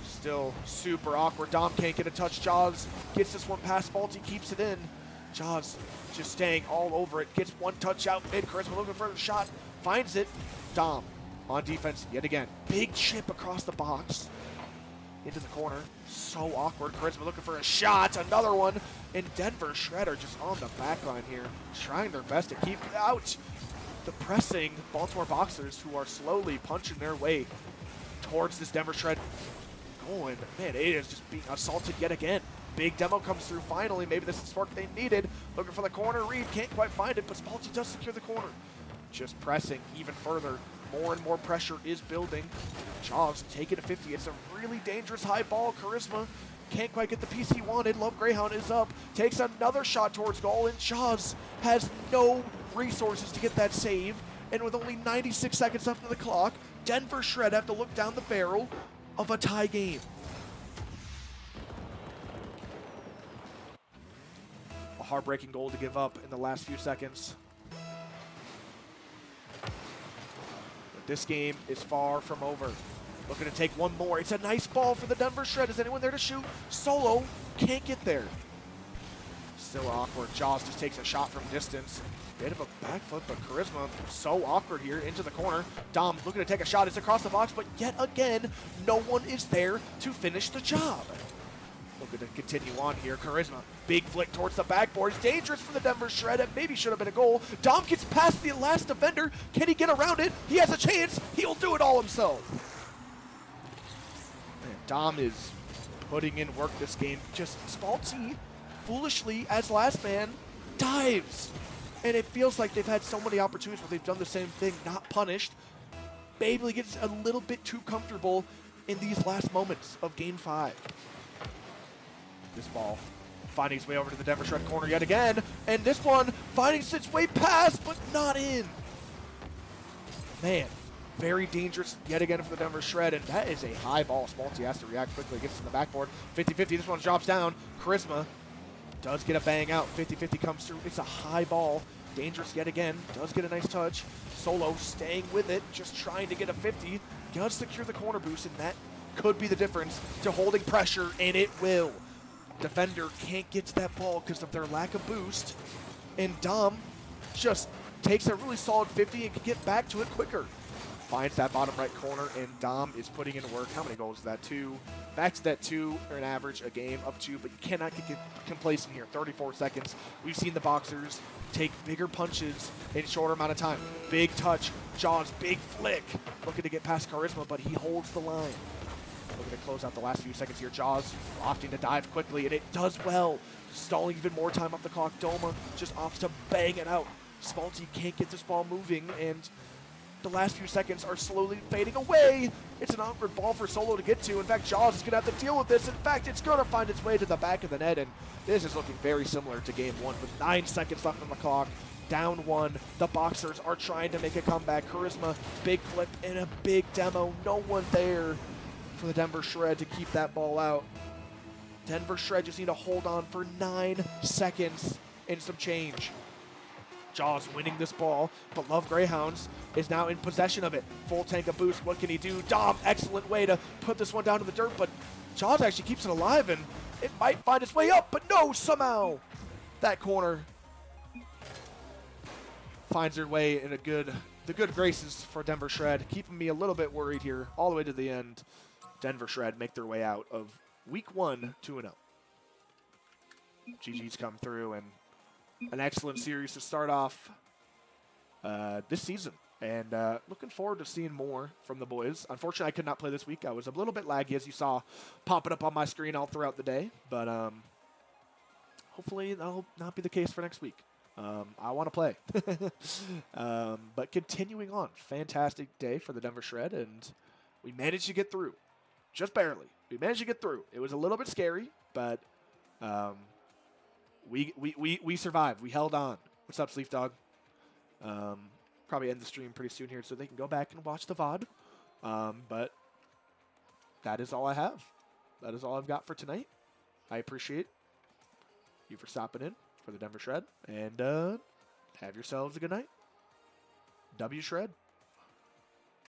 Still super awkward. Dom can't get a touch. Jaws gets this one past Balti, keeps it in. Jaws just staying all over it. Gets one touch out mid. Charisma looking for the shot. Finds it. Dom on defense yet again. Big chip across the box. Into the corner. So awkward. Charisma looking for a shot. Another one. And Denver Shredder just on the back line here. Trying their best to keep out the pressing Baltimore Boxers, who are slowly punching their way towards this Denver Shred. Going, man, it is just being assaulted yet again. Big demo comes through finally. Maybe this is the spark they needed. Looking for the corner. Reed can't quite find it, but Spalti does secure the corner. Just pressing even further. More and more pressure is building. Jaws taking a 50. It's a really dangerous high ball. Charisma can't quite get the piece he wanted. Love Greyhound is up. Takes another shot towards goal, and Jaws has no resources to get that save. And with only 96 seconds left on the clock, Denver Shred have to look down the barrel of a tie game. A heartbreaking goal to give up in the last few seconds. But this game is far from over. Looking to take one more. It's a nice ball for the Denver Shred. Is anyone there to shoot? Solo can't get there. Still awkward. Jaws just takes a shot from distance. Bit of a back foot, but Charisma so awkward here into the corner. Dom looking to take a shot. It's across the box, but yet again, no one is there to finish the job. Looking to continue on here. Charisma, big flick towards the backboard. It's dangerous for the Denver Shred. It maybe should have been a goal. Dom gets past the last defender. Can he get around it? He has a chance. He'll do it all himself. Man, Dom is putting in work this game. Just Spalti, foolishly, as last man, dives. And it feels like they've had so many opportunities where they've done the same thing, not punished. Babley gets a little bit too comfortable in these last moments of Game 5. This ball finding its way over to the Denver Shred corner yet again. And this one finding its way past, but not in. Man, very dangerous yet again for the Denver Shred. And that is a high ball. Spalti has to react quickly. Gets to the backboard. 50-50. This one drops down. Charisma does get a bang out. 50-50 comes through. It's a high ball. Dangerous yet again. Does get a nice touch. Solo staying with it. Just trying to get a 50. Does secure the corner boost, and that could be the difference to holding pressure, and it will. Defender can't get to that ball because of their lack of boost. And Dom just takes a really solid 50 and can get back to it quicker. Finds that bottom right corner, and Dom is putting in work. How many goals is that? 2. Back to that 2 or an average a game, up 2, but you cannot get complacent here. 34 seconds. We've seen the Boxers take bigger punches in a shorter amount of time. Big touch. Jaws, big flick. Looking to get past Charisma, but he holds the line. Looking to close out the last few seconds here. Jaws opting to dive quickly, and it does well. Stalling even more time off the clock. Doma just opts to bang it out. Spalti can't get this ball moving, and the last few seconds are slowly fading away. It's an awkward ball for Solo to get to. In fact, Jaws is going to have to deal with this. In fact, it's going to find its way to the back of the net, and this is looking very similar to Game 1 with 9 seconds left on the clock. Down 1. The Boxers are trying to make a comeback. Charisma, big flip, and a big demo. No one there for the Denver Shred to keep that ball out. Denver Shred just need to hold on for 9 seconds and some change. Jaws winning this ball, but Love Greyhounds is now in possession of it. Full tank of boost. What can he do? Dom, excellent way to put this one down to the dirt, but Jaws actually keeps it alive, and it might find its way up, but no, somehow that corner finds their way in the good graces for Denver Shred, keeping me a little bit worried here all the way to the end. Denver Shred make their way out of Week 1 2-0. GG's come through, and an excellent series to start off this season. And looking forward to seeing more from the boys. Unfortunately, I could not play this week. I was a little bit laggy, as you saw popping up on my screen all throughout the day. But hopefully that'll not be the case for next week. I want to play. But continuing on, fantastic day for the Denver Shred, and we managed to get through. Just barely. We managed to get through. It was a little bit scary, but we survived. We held on. What's up, Sleep Dog? Probably end the stream pretty soon here so they can go back and watch the VOD. But that is all I have. That is all I've got for tonight. I appreciate you for stopping in. for the Denver Shred. And have yourselves a good night. W Shred.